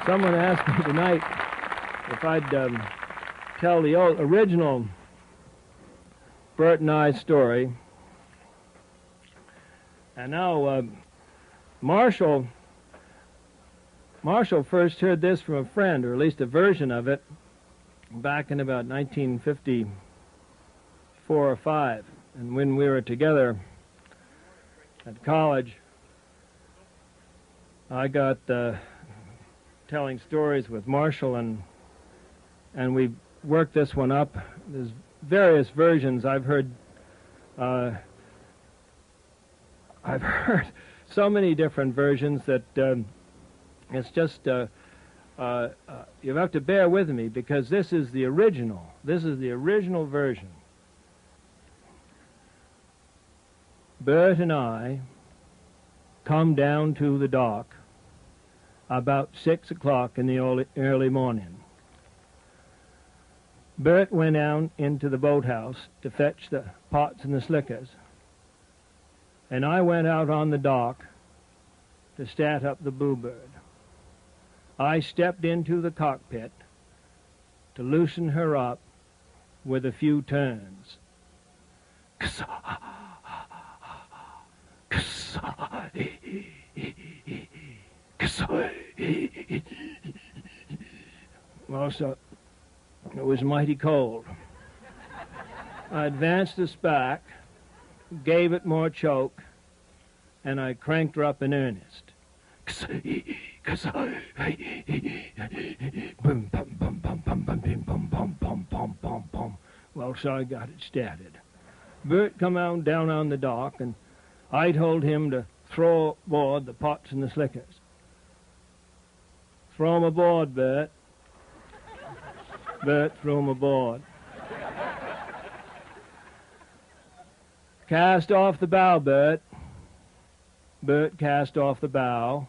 Someone asked me tonight if I'd tell the original Bert and I story. And now Marshall first heard this from a friend, or at least a version of it, back in about 1954 or 5. And when we were together at college, I got telling stories with Marshall, and we worked this one up. There's various versions. I've heard so many different versions that it's just you have to bear with me, because this is the original. This is the original version. Bert and I come down to the dock about 6 o'clock in the early morning. Bert went down into the boathouse to fetch the pots and the slickers, and I went out on the dock to start up the Bluebird. I stepped into the cockpit to loosen her up with a few turns. Well, so it was mighty cold. I advanced the spack, gave it more choke, and I cranked her up in earnest. Well, so I got it started. Bert come out down on the dock, and I told him to throw aboard the pots and the slickers. Throw 'em aboard, Bert. Bert threw 'em aboard. Cast off the bow, Bert. Bert cast off the bow,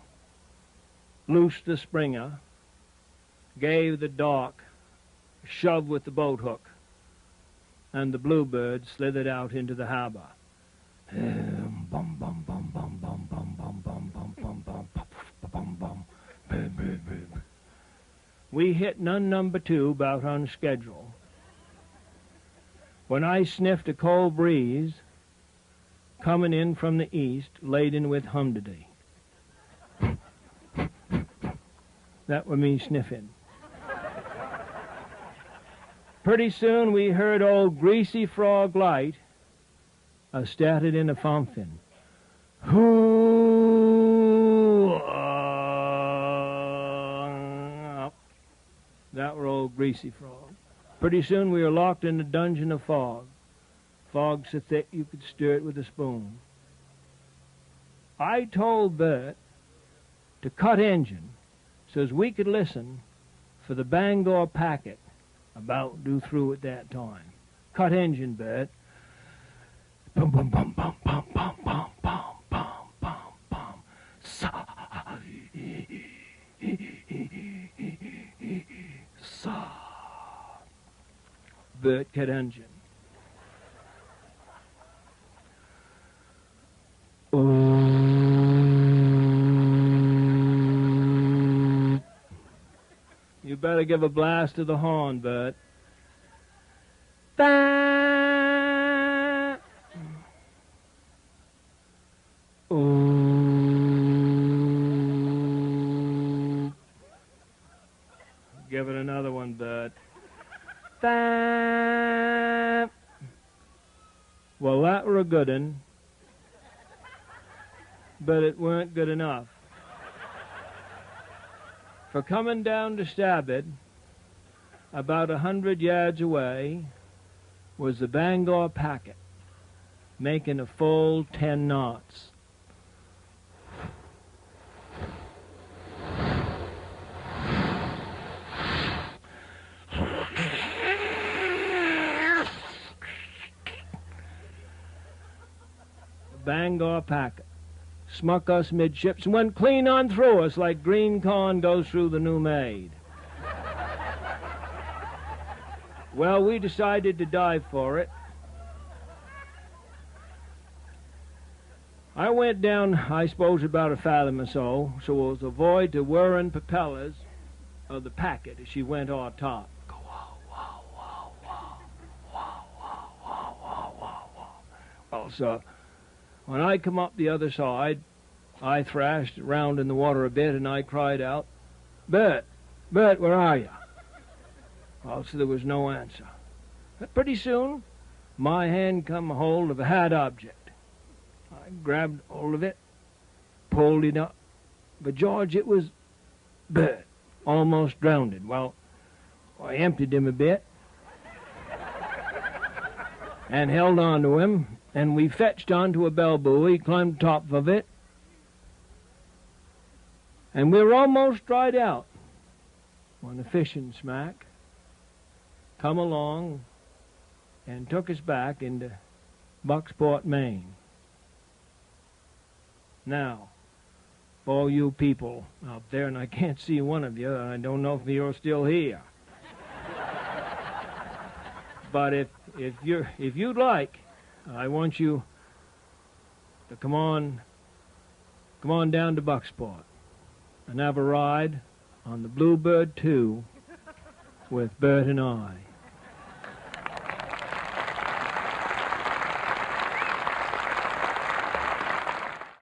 loosed the springer, gave the dock a shove with the boat hook, and the Bluebird slithered out into the harbor. Bum, bum, bum, bum, bum, bum, bum, bum, bum, bum, bum, bum, bum. We hit none number 2 about on schedule. When I sniffed a cold breeze coming in from the east, laden with humdidy. That was me sniffing. Pretty soon we heard old Greasy Frog Light started in a fountain. That were old Greasy Frog. Pretty soon we were locked in a dungeon of fog. Fog so thick you could stir it with a spoon. I told Bert to cut engine so as we could listen for the Bangor packet about due through at that time. Cut engine, Bert. Bum bum bum bum bum bum bum bum bum bum bum. Sa. Sa. Bert cut engine. You better give a blast to the horn, Bert. Give it another one, Bert. Well, that were a good one, but it weren't good enough. For coming down to starboard, about 100 yards away, was the Bangor packet, making a full 10 knots. The Bangor packet smuck us midships and went clean on through us like green corn goes through the new maid. Well, we decided to dive for it. I went down, I suppose, about a fathom or so, so as to avoid the whirring propellers of the packet as she went on top. Go, wow, wow, wow, wow, wow, wow, wow, wow, wow, wow. Well, so when I come up the other side, I thrashed around in the water a bit, and I cried out, Bert, Bert, where are you? Well, so there was no answer. But pretty soon, my hand come hold of a hard object. I grabbed hold of it, pulled it up. But, George, it was Bert, almost drowned. Well, I emptied him a bit and held on to him, and we fetched onto a bell buoy, climbed top of it, and we were almost dried out when a fishing smack come along and took us back into Bucksport, Maine. Now, all you people out there, and I can't see one of you, I don't know if you're still here. But if you'd like, I want you to come on down to Bucksport and have a ride on the Bluebird 2 with Bert and I.